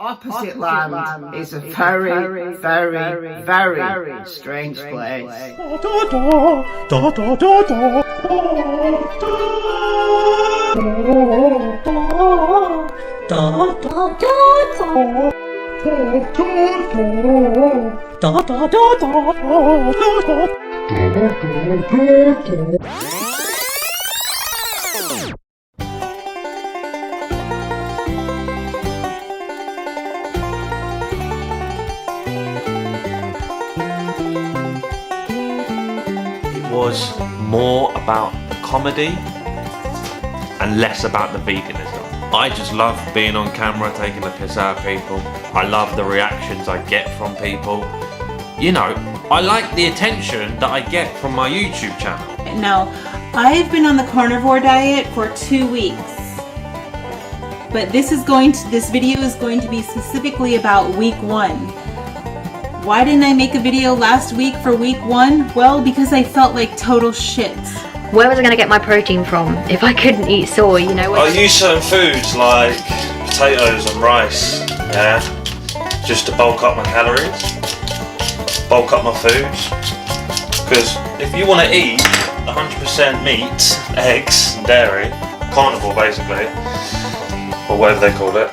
Opposite land is a very, very, very strange place. Was more about the comedy and less about the veganism. I just love being on camera taking the piss out of people. I love the reactions I get from people. You know, I like the attention that I get from my YouTube channel. Now, I've been on the carnivore diet for 2 weeks, but this video is going to be specifically about week 1. Why didn't I make a video last week for week 1? Well, because I felt like total shit. Where was I going to get my protein from if I couldn't eat soy, you know? I use certain foods like potatoes and rice, yeah, just to bulk up my calories, bulk up my foods. Because if you want to eat 100% meat, eggs, and dairy, carnivore basically, or whatever they call it,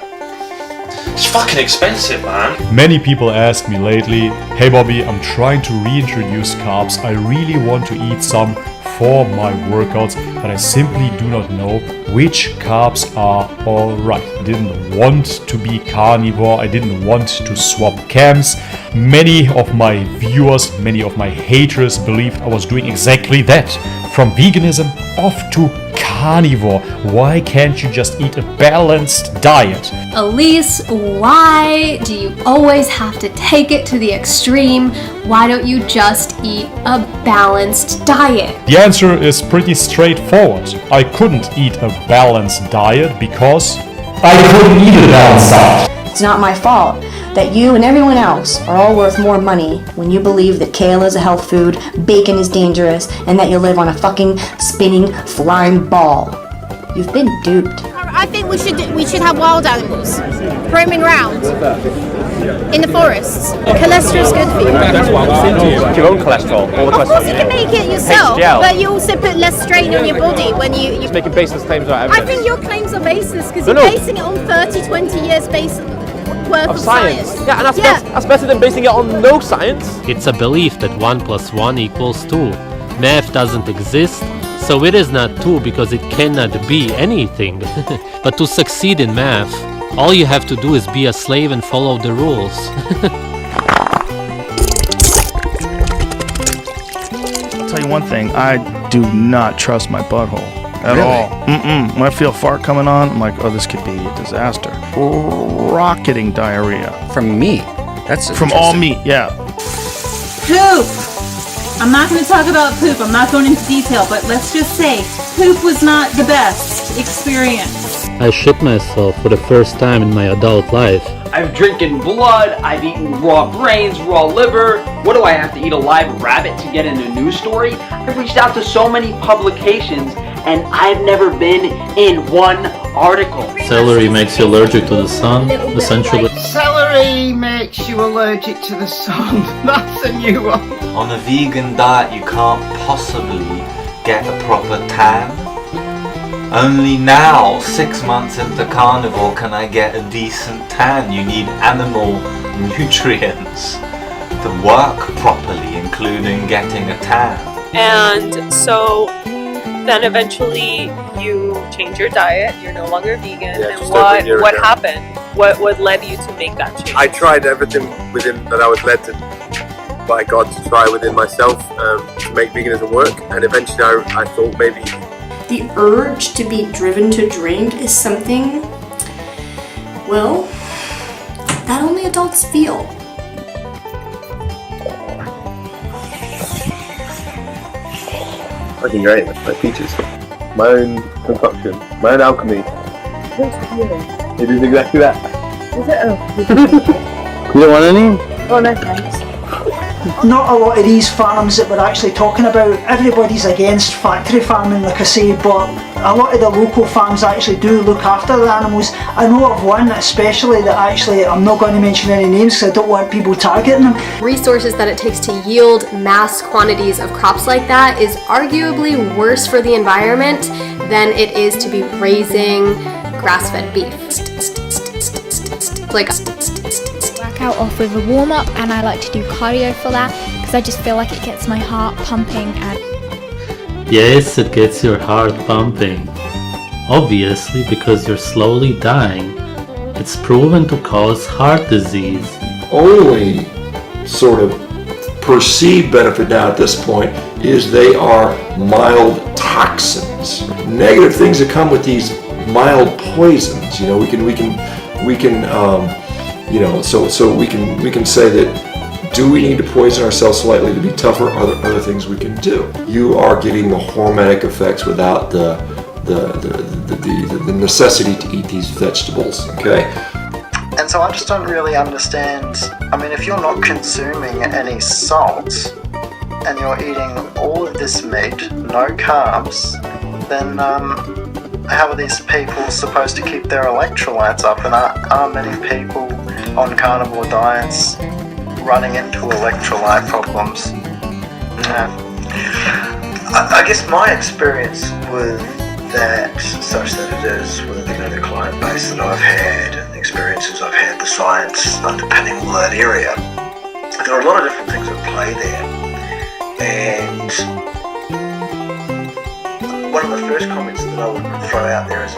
it's fucking expensive, man. Many people ask me lately, hey Bobby, I'm trying to reintroduce carbs. I really want to eat some for my workouts, but I simply do not know which carbs are alright. I didn't want to be carnivore. I didn't want to swap camps. Many of my viewers, many of my haters believed I was doing exactly that. From veganism off to carnivore. Why can't you just eat a balanced diet? Elise, why do you always have to take it to the extreme? Why don't you just eat a balanced diet? The answer is pretty straightforward. I couldn't eat a balanced diet because I couldn't eat a balanced diet. It's not my fault that you and everyone else are all worth more money when you believe that kale is a health food, bacon is dangerous, and that you live on a fucking spinning flying ball. You've been duped. I think we should have wild animals roaming around in the forests. Cholesterol is good for you. That's what I'm saying to you. Your own cholesterol, all the cholesterol. Of course you can make it yourself, but you also put less strain on your body when you Just making baseless claims about evidence. I think your claims are baseless because you're basing it on 30-20 years worth of science. Yeah, and that's better than basing it on no science. It's a belief that 1 + 1 = 2. Math doesn't exist, so it is not 2 because it cannot be anything. But to succeed in math, all you have to do is be a slave and follow the rules. I'll tell you one thing, I do not trust my butthole at all. When I feel a fart coming on, I'm like, oh, this could be a disaster. Rocketing diarrhea. From meat? That's from all meat, yeah. Poop! I'm not going to talk about poop, I'm not going into detail, but let's just say poop was not the best experience. I shit myself for the first time in my adult life. I'm drinking blood, I've eaten raw brains, raw liver. What do I have to eat, a live rabbit to get in a news story? I've reached out to so many publications and I've never been in one article. Celery makes you allergic to the sun, essentially. Celery makes you allergic to the sun. That's a new one. On a vegan diet you can't possibly get a proper tan. Only now, 6 months into carnivore, can I get a decent tan. You need animal nutrients to work properly, including getting a tan. And so then eventually you change your diet, you're no longer vegan, and what happened? What led you to make that change? I tried everything within that I was led to by God to try within myself to make veganism work, and eventually I thought maybe The urge to be driven to drink is something, well, that only adults feel. fucking great, like peaches. My own concoction, my own alchemy. It is exactly that. Is it? Oh. You don't want any? Oh no, thanks. Not a lot of these farms that we're actually talking about, everybody's against factory farming, like I say, but a lot of the local farms actually do look after the animals. I know of one especially that actually, I'm not going to mention any names because I don't want people targeting them. Resources that it takes to yield mass quantities of crops like that is arguably worse for the environment than it is to be raising grass-fed beef. Like work out off with a warm-up, and I like to do cardio for that because I just feel like it gets my heart pumping. And Yes, it gets your heart pumping. Obviously, because you're slowly dying. It's proven to cause heart disease. Only sort of perceived benefit now at this point is they are mild toxins. Negative things that come with these mild poisons. You know, we can you know, so we can say that, do we need to poison ourselves slightly to be tougher? Are there other things we can do? You are getting the hormetic effects without the necessity to eat these vegetables, okay? And so I just don't really understand, I mean, if you're not consuming any salt and you're eating all of this meat, no carbs, then how are these people supposed to keep their electrolytes up? And are many people on carnivore diets running into electrolyte problems? I guess my experience with that, such that it is with the client base that I've had and the experiences I've had, the science underpinning all that area, there are a lot of different things at play there. And one of the first comments that I would throw out there is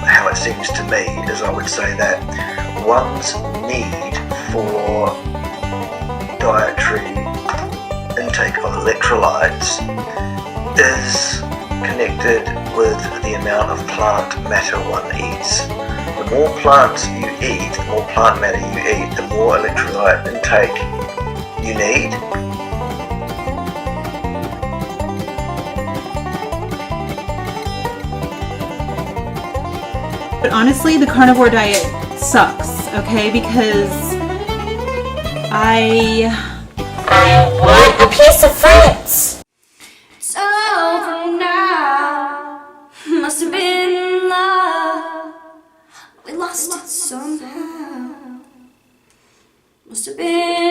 how it seems to me is I would say that one's need for dietary intake of electrolytes is connected with the amount of plant matter one eats. The more plants you eat, the more plant matter you eat, the more electrolyte intake you need. But honestly, the carnivore diet sucks, okay? Because I want a piece of fruits! It's over now. Must have been love. We lost it somehow. Must have been